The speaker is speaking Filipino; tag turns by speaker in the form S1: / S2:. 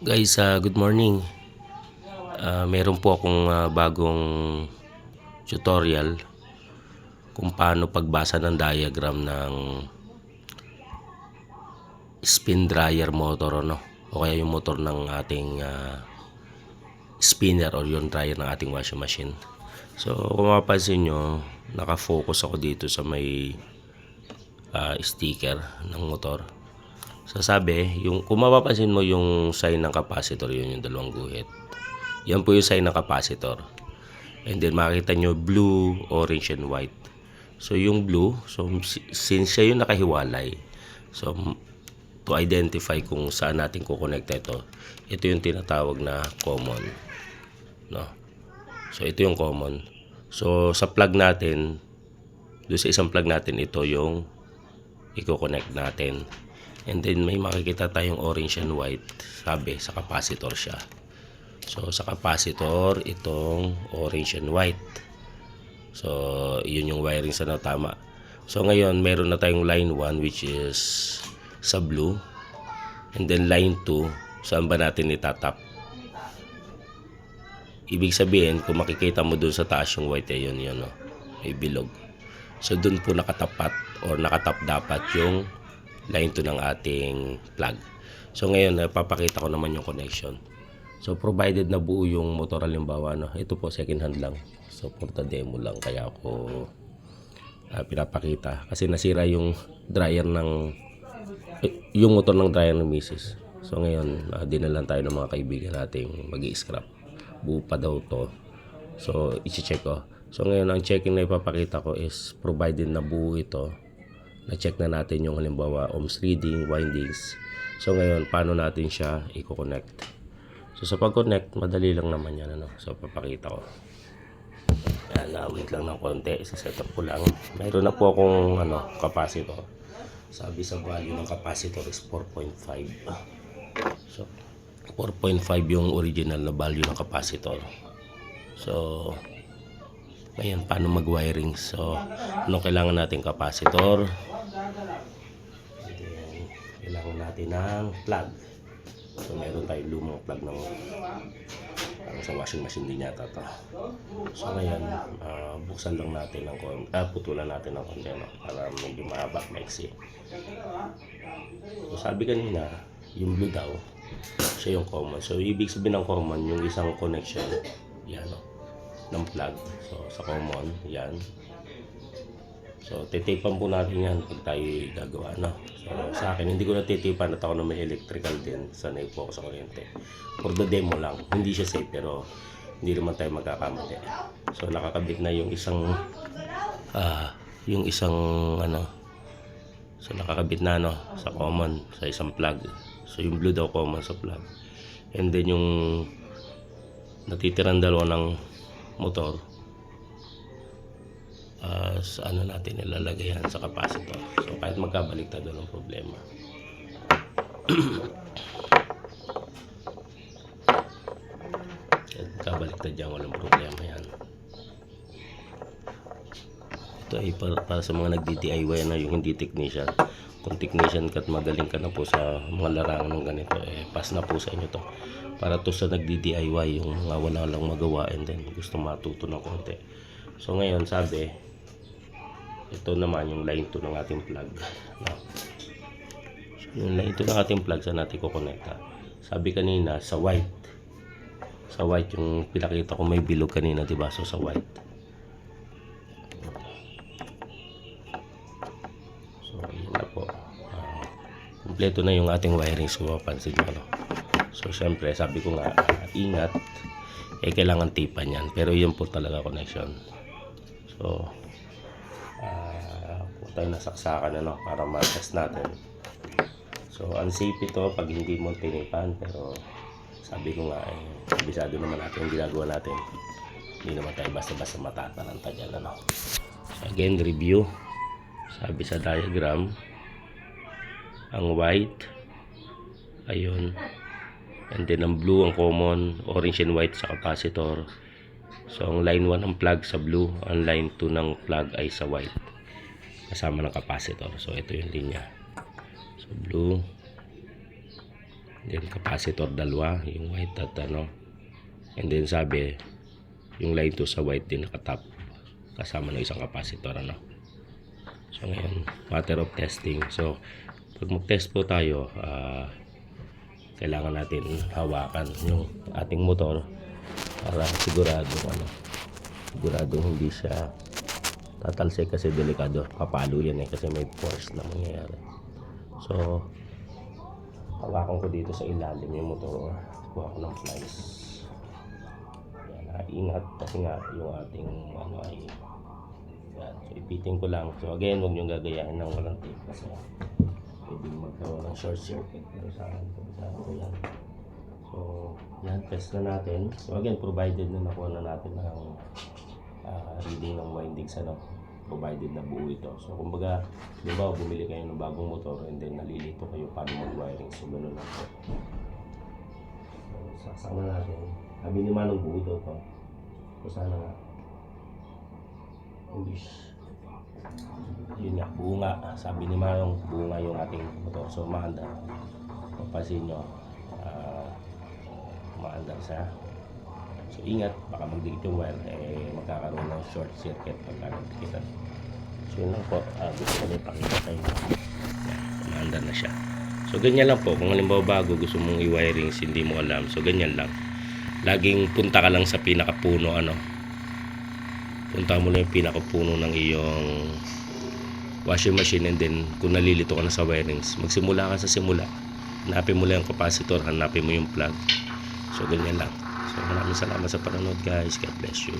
S1: Guys, good morning. Meron po akong bagong tutorial kung paano pagbasa ng diagram ng spin dryer motor, ano? O kaya yung motor ng ating spinner or yung dryer ng ating washing machine. So kung mapapansin nyo, nakafocus ako dito sa may sticker ng motor. So sabi, kung mapapansin mo yung sign ng capacitor, yun yung dalawang guhit. Yan po yung sign ng capacitor. And then makikita nyo blue, orange, and white. So yung blue, so since siya yung nakahiwalay, so to identify kung saan natin kukonekta ito yung tinatawag na common. No? So ito yung common. So sa plug natin, doon sa isang plug natin, ito yung i-connect natin. And then may makikita tayong orange and white. Sabi, sa capacitor siya. So sa capacitor, itong orange and white. So yun yung wiring sa tama. So ngayon, meron na tayong line 1 which is sa blue. And then line 2, saan ba natin itatap? Ibig sabihin, kung makikita mo dun sa taas yung white, yun, no? May bilog. So dun po nakatapat or nakatap dapat yung line 2 ng ating plug. So ngayon, papakita ko naman yung connection. So provided na buo yung motor, halimbawa, no? Ito po second hand lang. So for the demo lang kaya ako pinapakita. Kasi nasira yung dryer ng yung motor ng dryer ng misis. So ngayon, dinalan tayo ng mga kaibigan nating mag-i-scrap. Buo pa daw to. So i-check ko. So ngayon, ang checking na ipapakita ko is provided na buo ito. Na-check na natin yung halimbawa ohms reading, windings. So ngayon, paano natin siya i-connect? So sa pag-connect, madali lang naman yan, ano? So papakita ko. Yan, wait lang ng konti. Isa-set up ko lang. Mayroon na po akong capacitor. Sabi sa value ng capacitor is 4.5. So 4.5 yung original na value ng capacitor. So ngayon, paano mag-wiring? So anong kailangan natin? Capacitor. Then, kailangan natin ng plug. So meron tayong lumang plug ng sa washing machine din yata to. So ngayon, buksan lang natin ng putulan natin ng konti, no? Para medyo mahaba, maiksi. So sabi kanina, yung blue daw, siya yung common. So ibig sabihin ng common, yung isang connection, yan, no? Ng plug. So sa common, yan. So titipan po natin yan pag tayo gagawa, no? So sa akin, hindi ko natitipan at ako na may electrical din. Sanay po ako sa kuryente. For the demo lang. Hindi siya safe pero hindi naman tayo magkakamali. So nakakabit na yung isang so nakakabit na, no, sa common, sa isang plug. So yung blue daw common sa plug. And then yung natitirang dalawa ng motor, sa natin ilalagay yan sa capacitor. So kahit magkabaliktad doon ang problema. Kahit magkabaliktad yan, walang problema yan. Ito ay para sa mga nagdi-DIY na, yung hindi technician. Kung technician ka at magaling ka na po sa mga larangan ng ganito, pass na po sa inyo to. Para to sa nagdi-DIY, yung mga wala lang magawa and then gusto matuto ng konti. So ngayon, sabi, ito naman yung line 2 ng ating plug. No? So, yung line 2 ng ating plug, saan natin kukonekta? Sabi kanina, sa white. Sa white, yung pinakita ko may bilog kanina, diba? So sa white. So yun na po. Kompleto na yung ating wiring. So mapansin nyo, no? So syempre, sabi ko nga, ingat. Kailangan tipan yan. Pero yun po talaga connection. So tayo nasaksakan, ano, para ma-test natin. So unsafe ito pag hindi mo tinipan, pero sabi ko nga, kabisado naman natin yung ginagawa natin. Hindi naman tayo basta-basta matataranta dyan, ano. So again, review. Sabi sa diagram, ang white, ayun, and then ang blue ang common, orange and white sa capacitor. So ang line 1 ang plug sa blue, ang line 2 ng plug ay sa white kasama ng capacitor. So ito yung linya. So blue, Then capacitor dalawa, yung white at ano. And then sabi, yung line 2 sa white din nakatap kasama ng isang capacitor ano. So ngayon, matter of testing. So pag mag-test po tayo, kailangan natin hawakan yung ating motor para siguradong hindi siya tatalsik kasi delikado, papalo yan kasi may force na mangyayari. So hawakan ko dito sa ilalim yung motor, kuha ko ng flies. Yan, ingat kasi nga yung ating ay yan. So ipitin ko lang. So again, huwag nyo gagayahin ng walang tape kasi pwedeng magkaroon ng short circuit. Pero sa akin ko yan. So yan, test na natin. So again, provided na nakuha na natin ng reading ng windings provided na buo ito. So kumbaga, di ba bumili kayo ng bagong motor and then nalilito kayo paano mag-wiring. So gano'n lang po. So sasama natin. Sabi ni Manong buo ito po. So sana nga. English. Yun nga, buo nga. Sabi ni Manong, buo nga yung ating motor. So maandar. Papasin nyo. Maandar siya. So ingat, baka magdikit yung wire, magkakaroon ng short circuit pagka nagdikitan. So yun lang po, gusto ko na ipakita tayo. Maandar na siya. So ganyan lang po, kung halimbawa bago gusto mong i-wiring, hindi mo alam, so ganyan lang. Laging punta ka lang sa pinakapuno, punta mo lang yung pinakapuno ng iyong washing machine, and then kung nalilito ka na sa wirings, magsimula ka sa simula. Hanapin mo lang yung capacitor, hanapin mo yung plug. So ganyan lang. So maraming salamat sa panonood guys. God bless you.